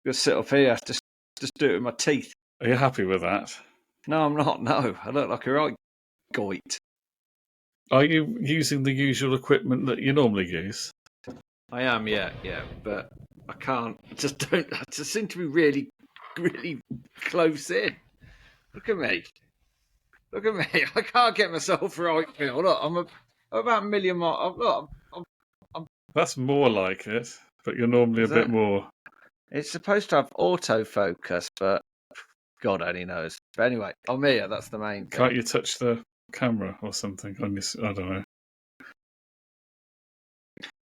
Just sit up here, just do it with my teeth. Are you happy with that? No, I'm not. No, I look like a right goit. Are you using the usual equipment that you normally use? I am, yeah, but I can't. I just seem to be really, really close in. Look at me. Look at me. I can't get myself right, Phil. Look, I'm about a million miles. Look, That's more like it, but you're normally a bit more. It's supposed to have autofocus, but God only knows. But anyway, I'm here. That's the main thing. Can't you touch the camera or something on your? I don't know.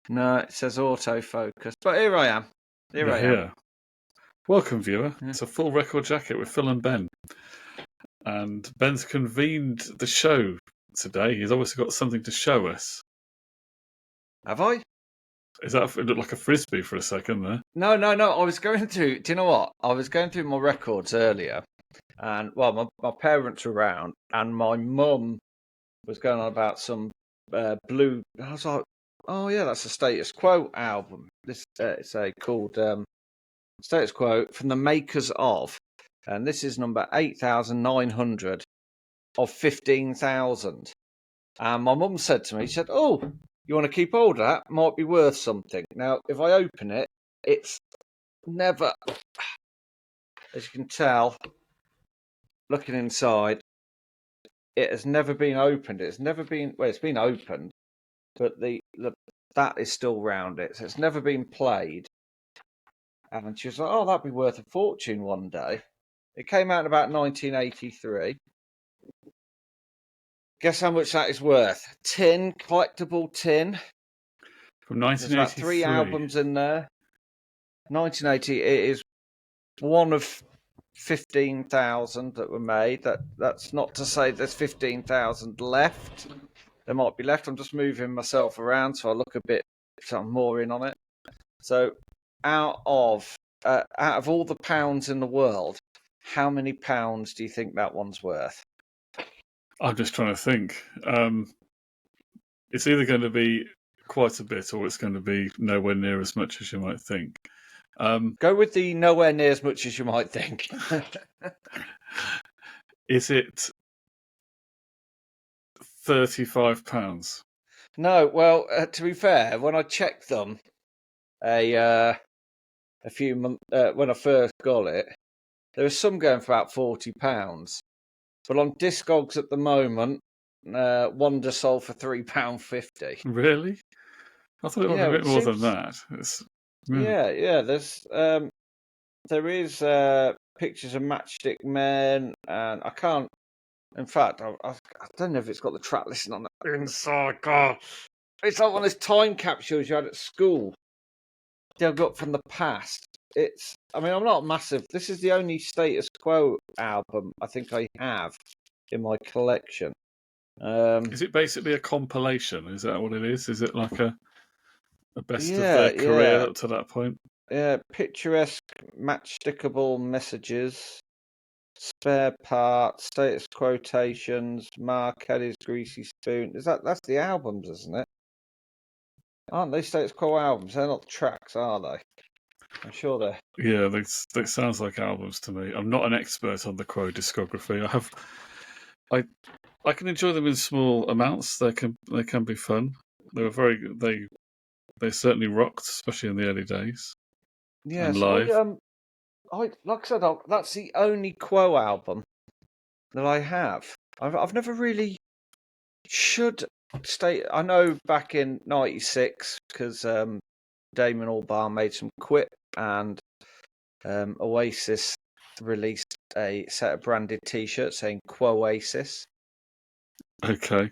No, it says autofocus. But here I am. Here I am. Here. Welcome, viewer. Yeah. It's a full record jacket with Phil and Ben. And Ben's convened the show today. He's obviously got something to show us. Have I? It looked like a frisbee for a second there. No. I was going through. Do you know what? I was going through my records earlier, and well, my parents were around, and my mum was going on about some blue. I was like, oh yeah, that's a Status Quo album. This it's called Status Quo from the makers of, and this is number 8,900 of 15,000. And my mum said to me, she said, "Oh, you want to keep hold of that? Might be worth something." Now, if I open it, it's never, as you can tell, looking inside, it has never been opened. It's never been, well, it's been opened, but that is still round it. So it's never been played. And she was like, "Oh, that'd be worth a fortune one day." It came out in about 1983. Guess how much that is worth? Collectible tin. From 1983. There's about 3 albums in there. 1980, it is one of 15,000 that were made. That's not to say there's 15,000 left. There might be left. I'm just moving myself around so I look a bit more in on it. So out of all the pounds in the world, how many pounds do you think that one's worth? I'm just trying to think. It's either going to be quite a bit or it's going to be nowhere near as much as you might think. Go with the nowhere near as much as you might think. Is it £35? No, well, to be fair, when I checked them a few months when I first got it, there was some going for about £40. But on Discogs at the moment, one just sold for £3.50. Really? I thought it would be a bit more than that. Yeah. There is pictures of Matchstick Men, and I can't. In fact, I don't know if it's got the track listing on the inside. God, it's like one of those time capsules you had at school. They've got from the past. I'm not massive. This is the only Status Quo album I think I have in my collection. Is it basically a compilation? Is that what it is? Is it like a best of their career up to that point? Yeah, picturesque, matchstickable messages, spare parts, Status Quotations, Mark Kelly's Greasy Spoon. That's the albums, isn't it? Aren't they Status Quo albums? They're not tracks, are they? I'm sure they're. Yeah, they sounds like albums to me. I'm not an expert on the Quo discography. I can enjoy them in small amounts. They can be fun. They were very they certainly rocked, especially in the early days. Yeah, and live. like I said, that's the only Quo album that I have. I've never really I know back in '96 because Damon Albarn made some Quip, and Oasis released a set of branded T-shirts saying Quoasis. Okay.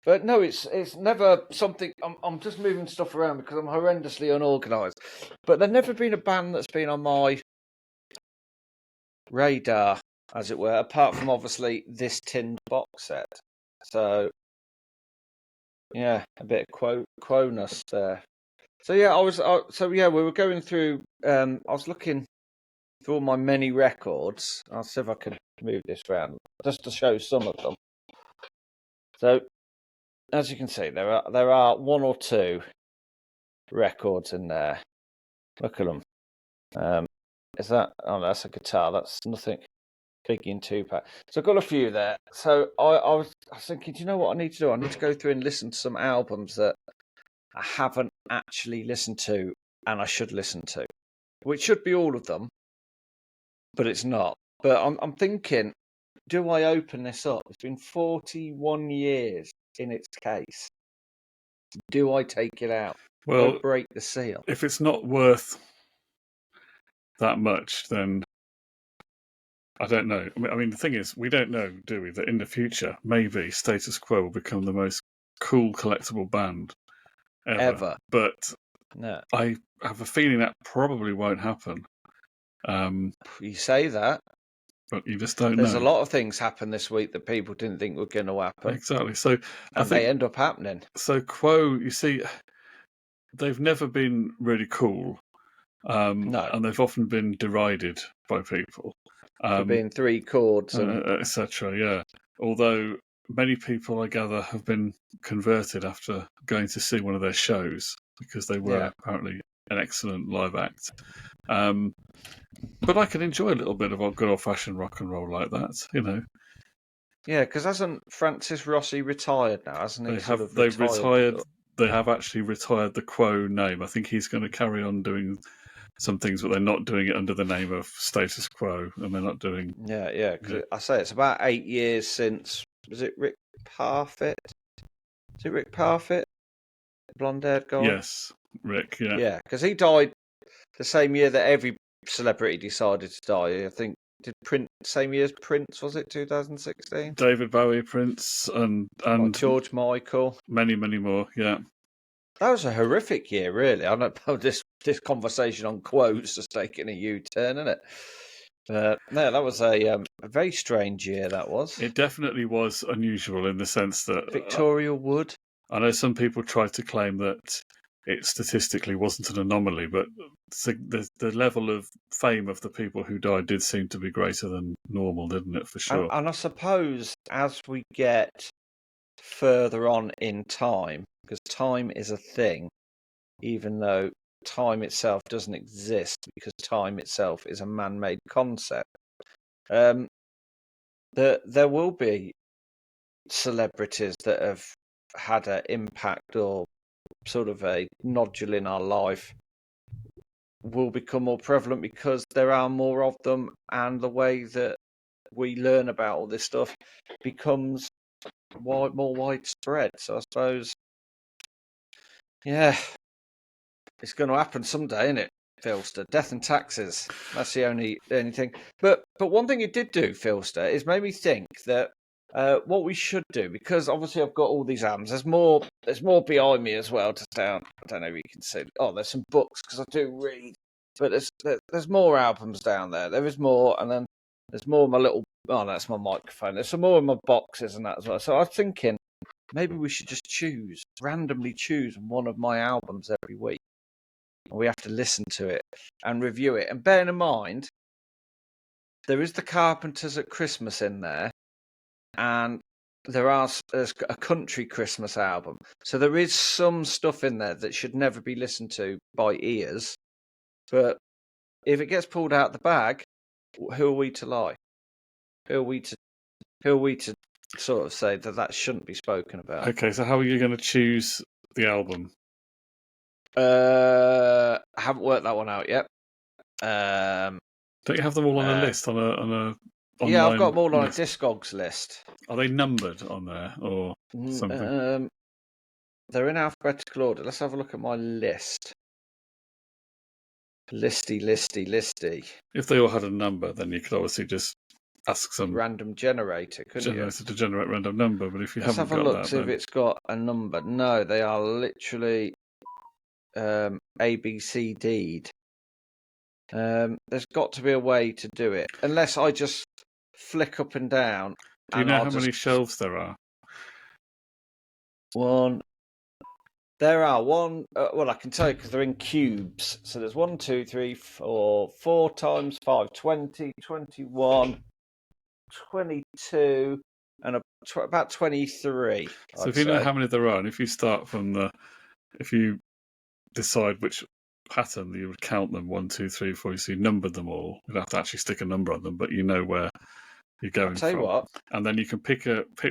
But no, it's never something. I'm just moving stuff around because I'm horrendously unorganised. But there's never been a band that's been on my radar, as it were, apart from obviously this tinned box set. So yeah, a bit of quo-ness there. So yeah, we were going through. I was looking through all my many records. I'll see if I can move this around just to show some of them. So, as you can see, there are one or two records in there. Look at them. Is that? Oh, that's a guitar. That's nothing big in Tupac. So I've got a few there. So I was thinking, do you know what I need to do? I need to go through and listen to some albums that I haven't actually listened to and I should listen to, which should be all of them, but it's not. But I'm thinking, do I open this up? It's been 41 years in its case. Do I take it out? Do I Well, break the seal? if it's not worth that much, then I don't know. I mean, the thing is, we don't know, do we, that in the future, maybe Status Quo will become the most cool collectible band ever. But No. I have a feeling that probably won't happen. You say that. But you just don't There's know. a lot of things happen this week that people didn't think were going to happen. Exactly. So I think they end up happening. So Quo, you see, they've never been really cool. No. And they've often been derided by people. For being three chords and etc. Yeah. Although many people, I gather, have been converted after going to see one of their shows because they were apparently an excellent live act. But I can enjoy a little bit of good old-fashioned rock and roll like that, you know. Yeah, because hasn't Francis Rossi retired now? Hasn't he? They've retired. They have actually retired the Quo name. I think he's going to carry on doing some things, but they're not doing it under the name of Status Quo, and they're not doing. Yeah. Because I say it's about 8 years since. Was it Rick Parfitt? Is it Rick Parfitt, blonde-haired guy? Yes, Rick. Yeah. Yeah, because he died the same year that every celebrity decided to die. I think did Prince same year as Prince, was it 2016? David Bowie, Prince, and George Michael, many more. Yeah, that was a horrific year, really. I don't know, this conversation on quotes has taken a U-turn, isn't it? No, that was a very strange year. That was. It definitely was unusual in the sense that Victoria Wood. I know some people tried to claim that it statistically wasn't an anomaly, but the level of fame of the people who died did seem to be greater than normal, didn't it, for sure? And I suppose as we get further on in time, because time is a thing, even though time itself doesn't exist, because time itself is a man-made concept, there will be celebrities that have had an impact or sort of a nodule in our life will become more prevalent because there are more of them, and the way that we learn about all this stuff becomes more widespread. So I suppose, yeah, it's going to happen someday, isn't it, Philster? Death and taxes. That's the only thing. But one thing it did do, Philster, is made me think that what we should do, because obviously I've got all these albums. There's more behind me as well. Just down. I don't know if you can see. Oh, there's some books because I do read. But there's more albums down there. There is more, and then there's more of my little. Oh, that's my microphone. There's some more in my boxes and that as well. So I was thinking maybe we should just randomly choose one of my albums every week. And we have to listen to it and review it. And bearing in mind, there is the Carpenters at Christmas in there, and there's a country Christmas album. So there is some stuff in there that should never be listened to by ears. But if it gets pulled out the bag, who are we to lie? Who are we to sort of say that shouldn't be spoken about? Okay, so how are you going to choose the album? I haven't worked that one out yet. Don't you have them all on a list on a yeah, I've got them all on list? a Discogs list. Are they numbered on there or something? They're in alphabetical order. Let's have a look at my list. Listy. If they all had a number, then you could obviously just ask some random generator, couldn't you? To generate random number. But if you Let's haven't have a got look, that, see then if it's got a number. No, they are literally ABCD'd. There's got to be a way to do it, unless I just flick up and down. Do you know how many shelves there are? One. There are one. Well, I can tell you because they're in cubes. So there's 1, 2, 3, 4. 4 times 5, 20, 21, 22, and about 23. So if you know how many there are, and if you start from if you decide which pattern. You would count them 1, 2, 3, 4. So you numbered them all. You'd have to actually stick a number on them, but you know where you're going I'll tell from. you what. And then you can pick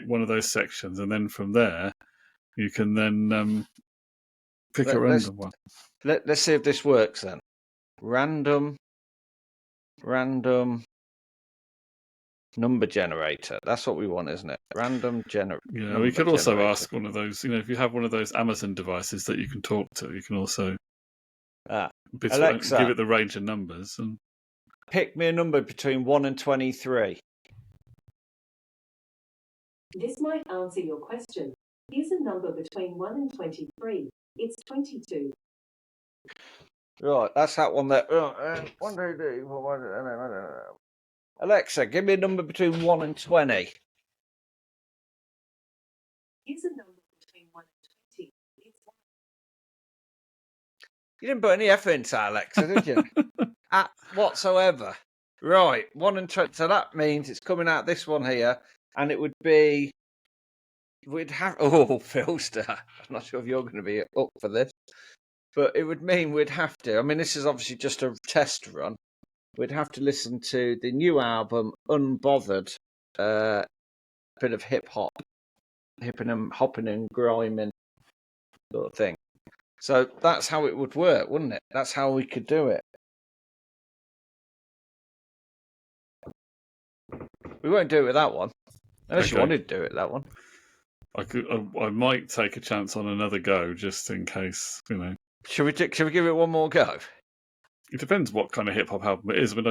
one of those sections, and then from there you can then pick a random one. Let's see if this works then. Random number generator. That's what we want, isn't it? Random generator. Yeah, we could also ask one of those. If you have one of those Amazon devices that you can talk to, you can also Alexa, give it the range of numbers and pick me a number between 1 and 23. This might answer your question. Here's a number between 1 and 23. It's 22. Right, that's that one there. 1, 2, 3, 4, 5, Alexa, give me a number between 1 and 20. Here's a number between 1 and 20. It's 1. You didn't put any effort into that, Alexa, did you? Whatsoever. Right, 1 and 20. So that means it's coming out this one here, and it would be. We'd have. Oh, Philster. I'm not sure if you're going to be up for this, but it would mean we'd have to. I mean, this is obviously just a test run. We'd have to listen to the new album, Unbothered, bit of hip hop, hopping and griming sort of thing. So that's how it would work, wouldn't it? That's how we could do it. We won't do it with that one, unless you wanted to do it that one. I might take a chance on another go just in case. Should we give it one more go? It depends what kind of hip hop album it is. I mean,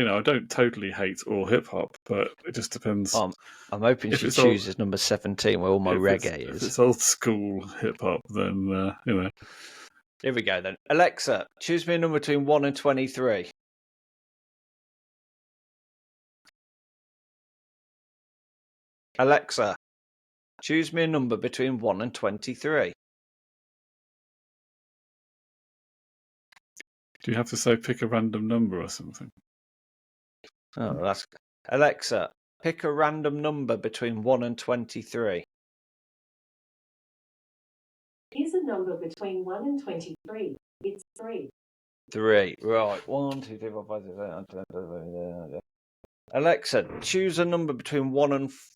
I don't totally hate all hip hop, but it just depends. I'm hoping she chooses number 17, where all my reggae is. If it's old school hip hop, then Here we go then. Alexa, choose me a number between 1 and 23. Alexa, choose me a number between 1 and 23. Do you have to say pick a random number or something? Oh, that's Alexa. Pick a random number between 1 and 23. Here's a number between 1 and 23. It's 3. 3. Right. 1, 2, 3, 4, 5, 6, 7, 8, Alexa, choose a number between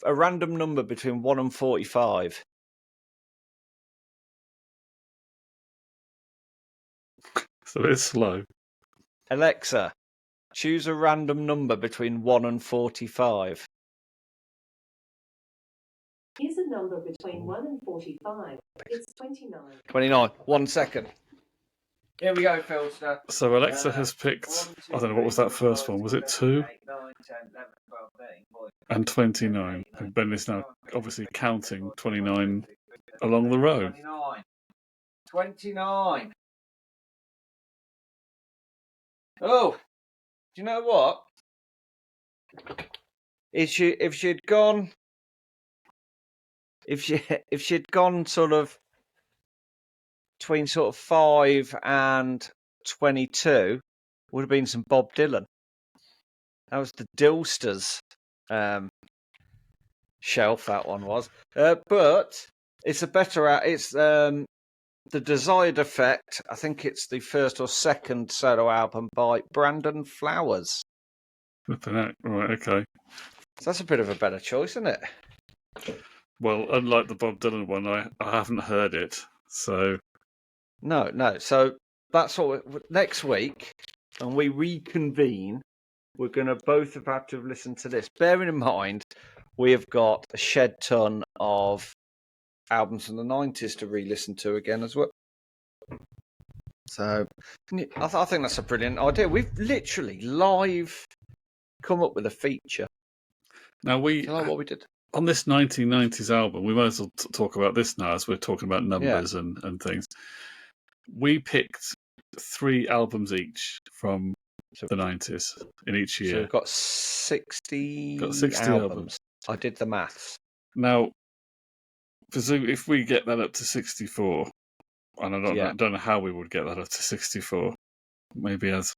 a random number between 1 and 45. So it's slow. Alexa, choose a random number between 1 and 45. Here's a number between 1 and 45. It's 29. 29. 1 second. Here we go, Philster. So Alexa has picked, 1, 2, I don't know, what was that first one? Was it 2? 8, 9, 10, 11, 12, 13, 14. And 29. And Ben is now obviously counting 29 along the road. 29. Oh, do you know what? If she'd gone sort of between sort of 5 and 22, would have been some Bob Dylan. That was the Dillsters shelf. That one was, but it's a better. It's The Desired Effect. I think it's the first or second solo album by Brandon Flowers. Right, okay. So that's a bit of a better choice, isn't it? Well, unlike the Bob Dylan one, I haven't heard it, so... No. So that's what next week, when we reconvene, we're going to both have had to have listened to this. Bearing in mind, we have got a shed ton of albums from the 90s to re-listen to again as well. So I think that's a brilliant idea. We've literally live come up with a feature. Now Do you like what we did? On this 1990s album, we might as well talk about this now as we're talking about numbers and things. We picked 3 albums each from the 90s in each year. So we've got 60, albums. I did the maths. Now, if we get that up to 64, and I don't know how we would get that up to 64, maybe as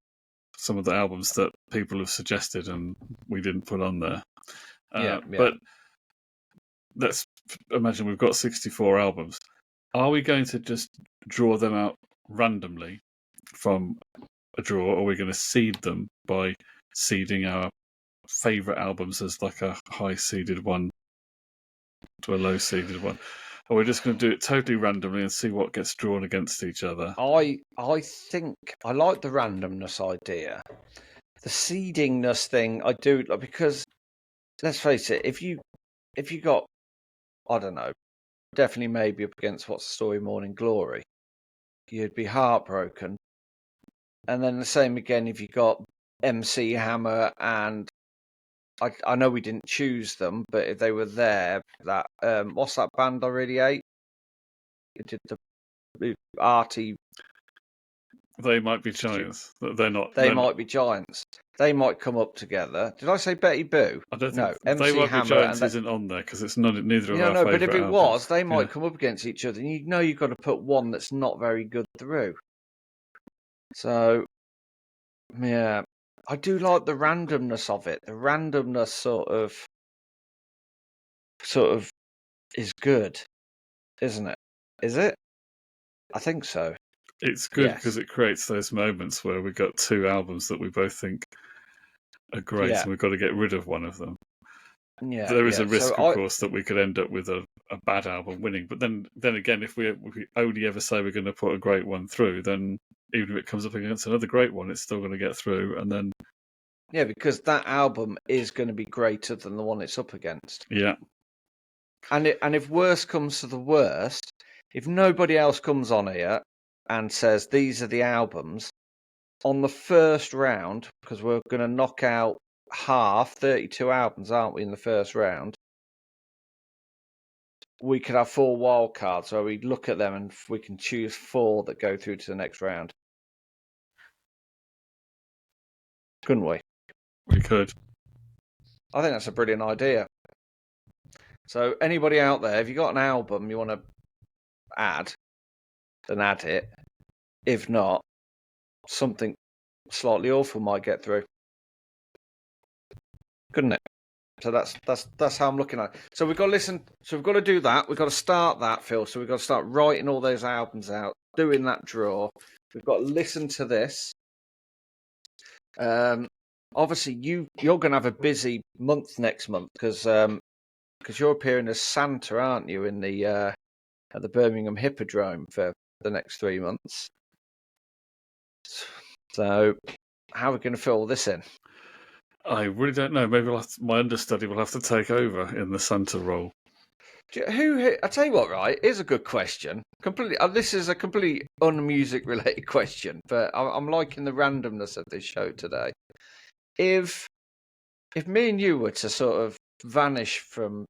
some of the albums that people have suggested and we didn't put on there. But let's imagine we've got 64 albums. Are we going to just draw them out randomly from a draw, or are we going to seed them by seeding our favourite albums as like a high seeded one to a low seeded one? Or we're just going to do it totally randomly and see what gets drawn against each other? I think I like the randomness idea. The seedingness thing I do, because let's face it, if you got, I don't know, definitely maybe up against What's the Story, Morning Glory, you'd be heartbroken. And then the same again if you got MC Hammer, and I know we didn't choose them, but if they were there, that what's that band I really hate? It did the arty. They might be giants. They're not. They might be giants. They might come up together. Did I say Betty Boo? I don't No, think MC They Might Hammer Be Giants and isn't on there because it's neither of yeah, our no, favourite but if it albums. was, they might come up against each other, and you know you've got to put one that's not very good through. So, yeah, I do like the randomness of it. The randomness sort of is good, isn't it? Is it? I think so. It's good Yes. because it creates those moments where we've got two albums that we both think are great, Yeah. and we've got to get rid of one of them. Yeah, There is a risk, So of course, that we could end up with a bad album winning. But then again, if we only ever say we're going to put a great one through, then even if it comes up against another great one, it's still going to get through. And then yeah, because that album is going to be greater than the one it's up against. yeah, And if worst comes to the worst, if nobody else comes on here and says these are the albums on the first round, because we're going to knock out 32 albums, aren't we, in the first round? We could have 4 wild cards where we look at them and we can choose 4 that go through to the next round. Couldn't we? we could. I think that's a brilliant idea. So anybody out there, if you got an album you want to add, then add it. If not, something slightly awful might get through. Couldn't it? So that's how I'm looking at it. So we've got to listen. So we've got to do that. We've got to start that, Phil. So we've got to start writing all those albums out, doing that draw. We've got to listen to this. Obviously, you're going to have a busy month next month because you're appearing as Santa, aren't you, in the at the Birmingham Hippodrome for the next 3 months. So how are we going to fill this in? I really don't know. Maybe my understudy will have to take over in the Santa role. Who? I tell you what, right? Here's a good question. Completely. This is a completely unmusic related question, but I'm liking the randomness of this show today. If me and you were to sort of vanish from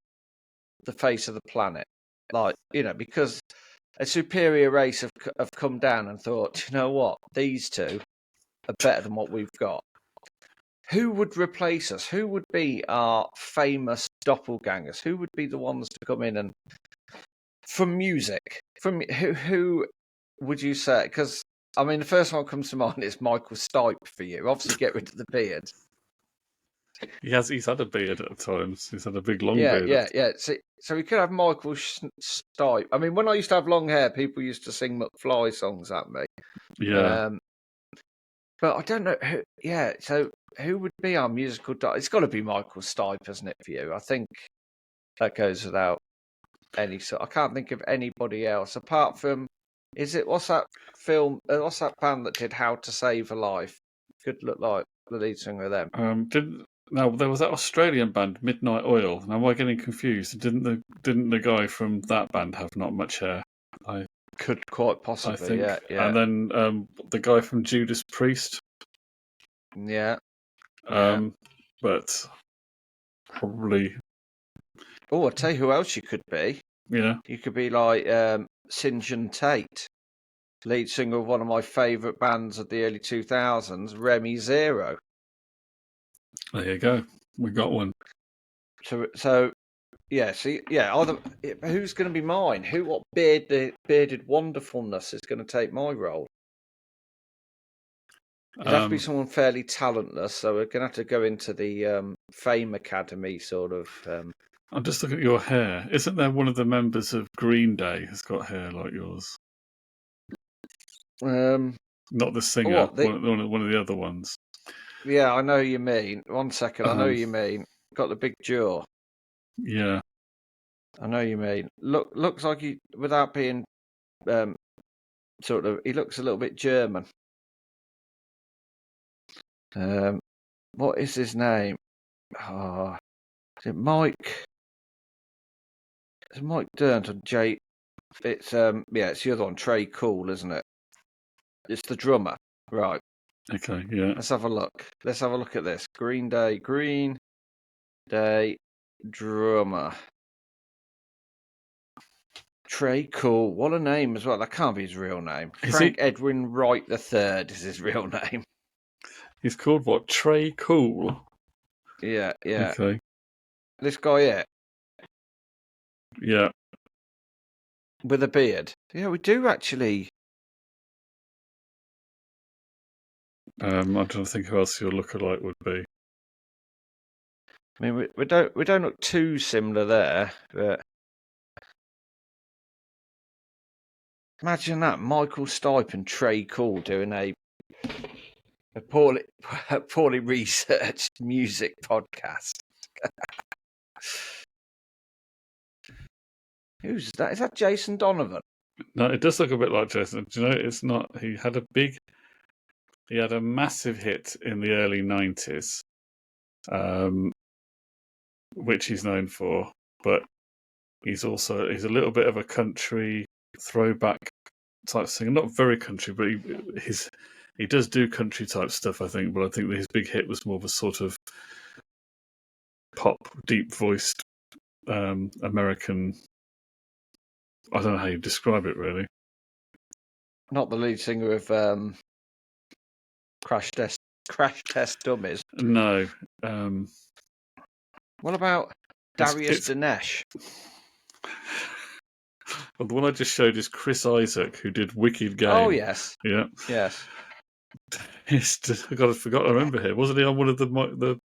the face of the planet, like, you know, because a superior race have come down and thought, you know what, these two are better than what we've got. Who would replace us? Who would be our famous doppelgangers? Who would be the ones to come in and from music? From who would you say? Because I mean, the first one that comes to mind is Michael Stipe for you. Obviously, get rid of the beard. He's had a beard at times. He's had a big long beard. Yeah. So we could have Michael Stipe. I mean, when I used to have long hair, people used to sing McFly songs at me. Yeah. But I don't know who. Yeah. So who would be our musical? It's got to be Michael Stipe, isn't it, for you? I think that goes without any sort. I can't think of anybody else apart from. Is it what's that film? What's that band that did How to Save a Life? Could look like the lead singer of them. There was that Australian band Midnight Oil. Now am I getting confused? Didn't the guy from that band have not much hair? Could quite possibly, I think. yeah. And then the guy from Judas Priest. Yeah. But probably. Oh, I'll tell you who else you could be. Yeah. You could be like St John Tate, lead singer of one of my favourite bands of the early 2000s, Remy Zero. There you go. We got one. So yeah. See, yeah. Who's going to be mine? What bearded wonderfulness is going to take my role? It'd have to be someone fairly talentless. So we're going to have to go into the Fame Academy sort of. I'm just looking at your hair. Isn't there one of the members of Green Day who's got hair like yours? Not the singer, What? one of the other ones. Yeah, I know who you mean. 1 second, I know who you mean. Got the big jaw. Yeah. I know who you mean. Looks like he, without being sort of, he looks a little bit German. What is his name? Oh, is it Mike? It's Mike Durnt or Jay. It's it's the other one, Trey Cool, isn't it? It's the drummer, right? Okay, yeah. Let's have a look. Let's have a look at this. Green Day drummer. Trey Cool. What a name as well. That can't be his real name. Frank Edwin Wright III is his real name. He's called what? Trey Cool? Yeah. Okay. This guy here. Yeah. With a beard. Yeah, we do actually. I'm trying to think who else your lookalike would be. I mean, we don't look too similar there, but imagine that Michael Stipe and Trey Cool doing a poorly researched music podcast. Who's that? Is that Jason Donovan? No, it does look a bit like Jason. Do you know, it's not. He had a massive hit in the early 90s, which he's known for, but he's a little bit of a country throwback type singer. Not very country, but he does do country type stuff, I think. But I think that his big hit was more of a sort of pop, deep voiced American. I don't know how you describe it, really. Not the lead singer of Crash Test Dummies. No. What about Darius Dinesh? Well, the one I just showed is Chris Isaac, who did Wicked Game. Oh yes, yeah, yes. I forgot to remember him. Wasn't he on one of the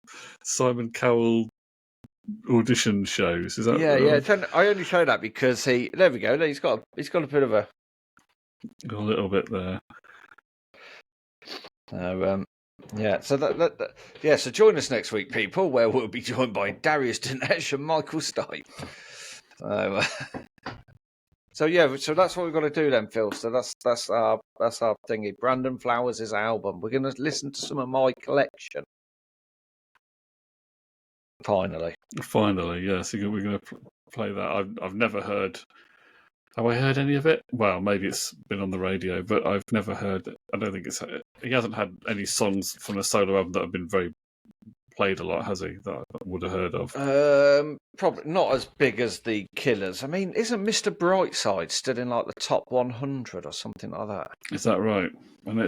Simon Cowell audition shows? Is that yeah? I only show that because there we go. He's got a bit of a little bit there. Yeah, so so join us next week, people, where we'll be joined by Darius Dinesh and Michael Stipe. So that's what we've got to do then, Phil. So that's our thingy. Brandon Flowers' album. We're going to listen to some of my collection. Finally, yes. We're going to play that. I've never heard. Have I heard any of it? Well, maybe it's been on the radio, but I've never heard. I don't think he hasn't had any songs from a solo album that have been very played a lot, has he? That I would have heard of. Probably not as big as the Killers. I mean, isn't Mr. Brightside still in like the top 100 or something like that? Is that right? And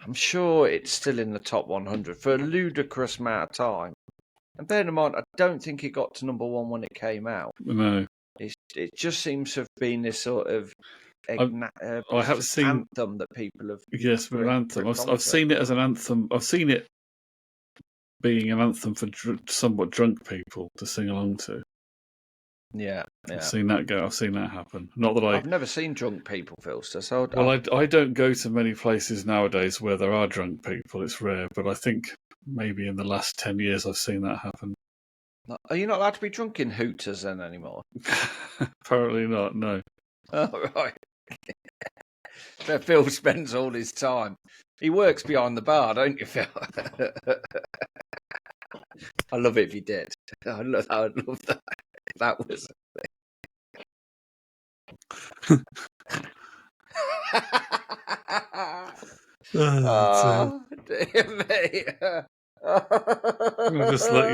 I'm sure it's still in the top 100 for a ludicrous amount of time. And bear in mind, I don't think it got to number one when it came out. No. It just seems to have been this sort of I have seen anthem that people have. Yes, but an anthem. I've seen it as an anthem. I've seen it being an anthem for somewhat drunk people to sing along to. Yeah. I've seen that go. I've seen that happen. Not that I've never seen drunk people, Philster. So I don't go to many places nowadays where there are drunk people. It's rare, but I think maybe in the last 10 years I've seen that happen. Are you not allowed to be drunk in Hooters then anymore? Apparently not. No. Oh, right. So Phil spends all his time. He works behind the bar, don't you, Phil? I love it if you did. I would love that. If that was dear me. I'll just let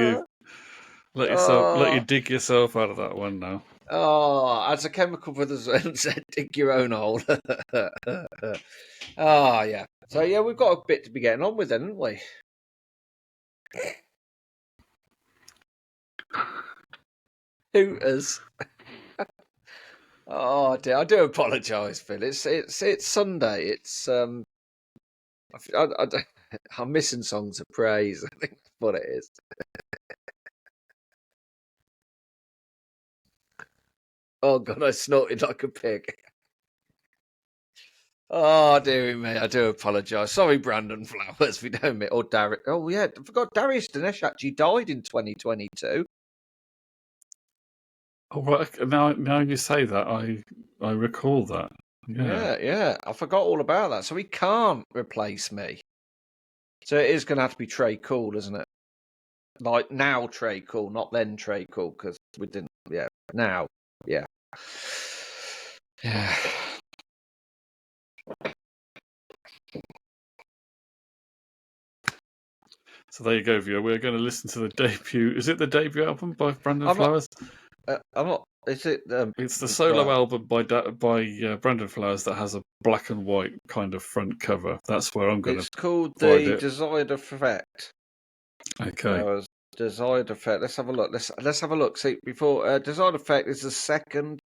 you dig yourself out of that one now. Oh, as a chemical brothers said, dig your own hole. Oh, yeah. So, yeah, we've got a bit to be getting on with, then, haven't we? Hooters. Oh dear, I do apologise, Phil. It's Sunday. It's I'm missing songs of praise. I think that's what it is. Oh God, I snorted like a pig. Oh, dearie me, I do apologise. Sorry, Brandon Flowers, we don't meet. Or Darius. Oh, yeah, I forgot Darius Dinesh actually died in 2022. Oh, right. Now you say that, I recall that. Yeah, I forgot all about that. So he can't replace me. So it is going to have to be Trey Cool, isn't it? Like now Trey Cool, not then Trey Cool, because we didn't. Yeah, now. Yeah. Yeah. So there you go, viewer. We're going to listen to the debut. Is it the debut album by Brandon I'm not- Flowers? I'm not. Is it? It's the solo album by Brandon Flowers that has a black and white kind of front cover. That's where I'm going It's to called find The it. Desired Effect. Okay. Desired Effect. Let's have a look. Let's have a look. See, before Desired Effect is the second.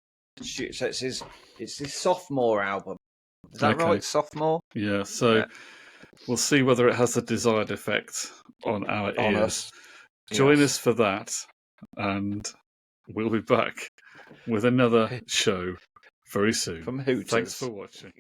So it's his sophomore album. Is that Okay. right? Sophomore. Yeah. So Yeah. we'll see whether it has the desired effect on our On ears. us. Join Yes. us for that, and we'll be back with another show very soon. From Hooters. Thanks for watching.